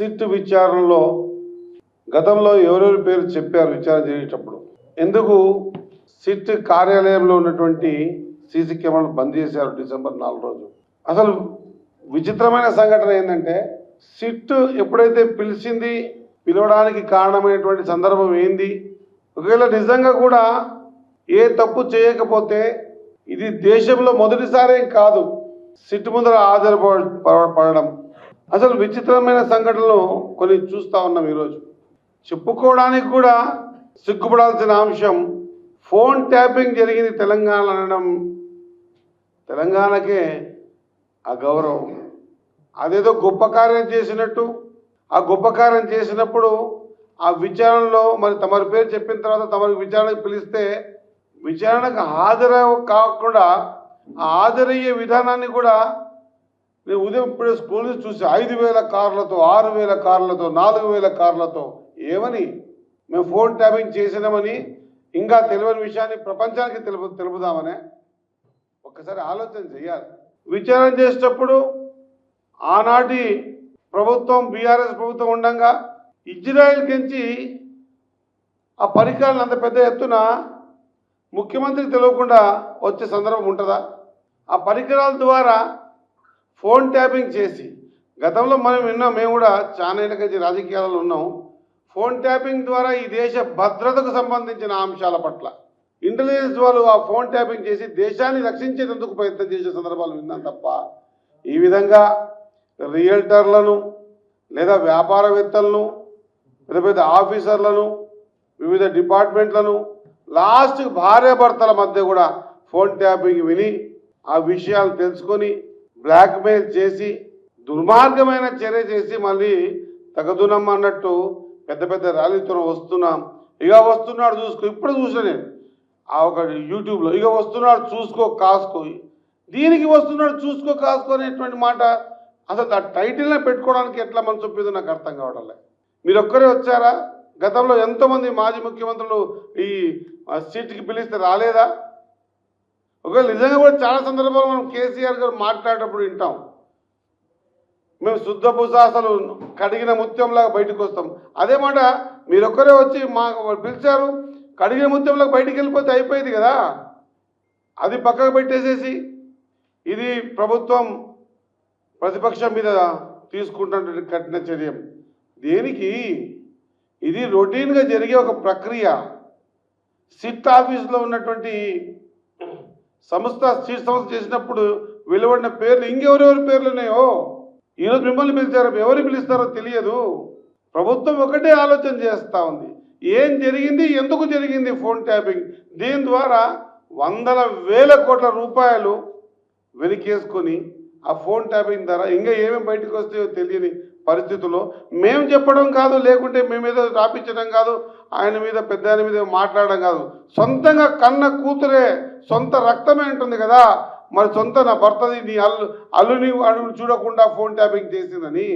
SIT విచారణలో గతంలో ఎవరెవరి పేరు చెప్పారు విచారణ చేసేటప్పుడు, ఎందుకు సిట్ కార్యాలయంలో ఉన్నటువంటి సీసీ కెమెరాలు బంద్ చేశారు డిసెంబర్ 4 రోజు. అసలు విచిత్రమైన సంఘటన ఏంటంటే, సిట్ ఎప్పుడైతే పిలవడానికి కారణమైనటువంటి సందర్భం ఏంది, ఒకవేళ నిజంగా కూడా ఏ తప్పు చేయకపోతే ఇది దేశంలో మొదటిసారేం కాదు సిట్ ముందర హాజరుపడడం. అసలు విచిత్రమైన సంఘటనలు కొన్ని చూస్తూ ఉన్నాం. ఈరోజు చెప్పుకోవడానికి కూడా సిగ్గుపడాల్సిన అంశం, ఫోన్ ట్యాపింగ్ జరిగింది తెలంగాణ అనడం తెలంగాణకే అగౌరవం. అదేదో గొప్ప కార్యం చేసినట్టు, ఆ గొప్ప కార్యం చేసినప్పుడు ఆ విచారణలో మరి తమరి పేరు చెప్పిన తర్వాత తమరికి విచారణకు పిలిస్తే విచారణకు కాకుండా హాజరయ్యే విధానాన్ని కూడా నేను ఉదయం ఇప్పుడే స్కూల్ నుంచి చూసి 5,000 కార్లతో, 6,000 కార్లతో, 4,000 కార్లతో ఏమని మేము ఫోన్ ట్యాపింగ్ చేసినామని ఇంకా తెలియని విషయాన్ని ప్రపంచానికి తెలుపుదామనే ఒక్కసారి ఆలోచన చేయాలి. విచారణ చేసేటప్పుడు ఆనాటి ప్రభుత్వం బీఆర్ఎస్ ప్రభుత్వం ఉండగా ఇజ్రాయెల్ నుంచి ఆ పరికరాలను అంత పెద్ద ఎత్తున ముఖ్యమంత్రికి తెలియకుండా వచ్చే సందర్భం ఉంటుందా? ఆ పరికరాల ద్వారా ఫోన్ ట్యాపింగ్ చేసి, గతంలో మనం విన్నాం, మేము కూడా చాలా ఏళ్ళ నుంచి రాజకీయాలలో ఉన్నాం. ఫోన్ ట్యాపింగ్ ద్వారా ఈ దేశ భద్రతకు సంబంధించిన అంశాల పట్ల ఇంటెలిజెన్స్ వాళ్ళు ఆ ఫోన్ ట్యాపింగ్ చేసి దేశాన్ని రక్షించేందుకు ప్రయత్నం చేసే సందర్భాలు విన్నాం తప్ప, ఈ విధంగా రియల్టర్లను లేదా వ్యాపారవేత్తలను, పెద్ద పెద్ద ఆఫీసర్లను, వివిధ డిపార్ట్మెంట్లను, లాస్ట్ భార్యాభర్తల మధ్య కూడా ఫోన్ ట్యాపింగ్ విని ఆ విషయాలు తెలుసుకొని బ్లాక్మెయిల్ చేసి దుర్మార్గమైన చర్య చేసి మళ్ళీ తగదునమ్మ అన్నట్టు పెద్ద పెద్ద ర్యాలీతో వస్తున్నాం. ఇక వస్తున్నాడు చూసుకో, ఇప్పుడు చూసా నేను ఆ ఒక యూట్యూబ్లో, ఇక వస్తున్నాడు చూసుకో కాసుకో, దీనికి వస్తున్నాడు చూసుకో కాసుకో అనేటువంటి మాట అసలు ఆ టైటిల్నే పెట్టుకోవడానికి ఎట్లా మనసు ఒప్పిందో నాకు అర్థం కావడం లేదు. మీరు ఒక్కరే వచ్చారా? గతంలో ఎంతోమంది మాజీ ముఖ్యమంత్రులు ఈ సీట్కి పిలిస్తే రాలేదా? ఒకవేళ నిజంగా కూడా చాలా సందర్భాలు మనం కేసీఆర్ గారు మాట్లాడేటప్పుడు వింటాం, మేము శుద్ధ అసలు కడిగిన ముత్యంలాగా బయటకు వస్తాం. అదే మాట మీరొక్కరే వచ్చి పిలిచారు, కడిగిన ముత్యంలాగా బయటికి వెళ్ళిపోతే అయిపోయింది కదా. అది పక్కకు పెట్టేసేసి ఇది ప్రభుత్వం ప్రతిపక్షం మీద తీసుకుంటున్న కఠిన చర్య దేనికి? ఇది రొటీన్గా జరిగే ఒక ప్రక్రియ. సిట్ ఆఫీసులో ఉన్నటువంటి సిట్ సంస్థ చేసినప్పుడు వెలువడిన పేర్లు ఇంకెవరెవరి పేర్లు ఉన్నాయో ఈరోజు మిమ్మల్ని పిలిచారు, ఎవరు పిలుస్తారో తెలియదు. ప్రభుత్వం ఒకటే ఆలోచన చేస్తూ ఉంది, ఏం జరిగింది, ఎందుకు జరిగింది ఫోన్ ట్యాపింగ్. దీని ద్వారా వందల వేల కోట్ల రూపాయలు వెనకేసుకొని ఆ ఫోన్ ట్యాపింగ్ ద్వారా ఇంకా ఏమేమి బయటకు వస్తాయో తెలియని పరిస్థితుల్లో మేము చెప్పడం కాదు, లేకుంటే మేమేదో రాపించడం కాదు, ఆయన మీద పెద్ద ఆయన మీద మాట్లాడడం కాదు, సొంతంగా కన్న కూతురే సొంత రక్తమే అంటుంది కదా, మరి సొంత నా భర్తది నీ అల్లుని చూడకుండా ఫోన్ ట్యాపింగ్ చేసిందని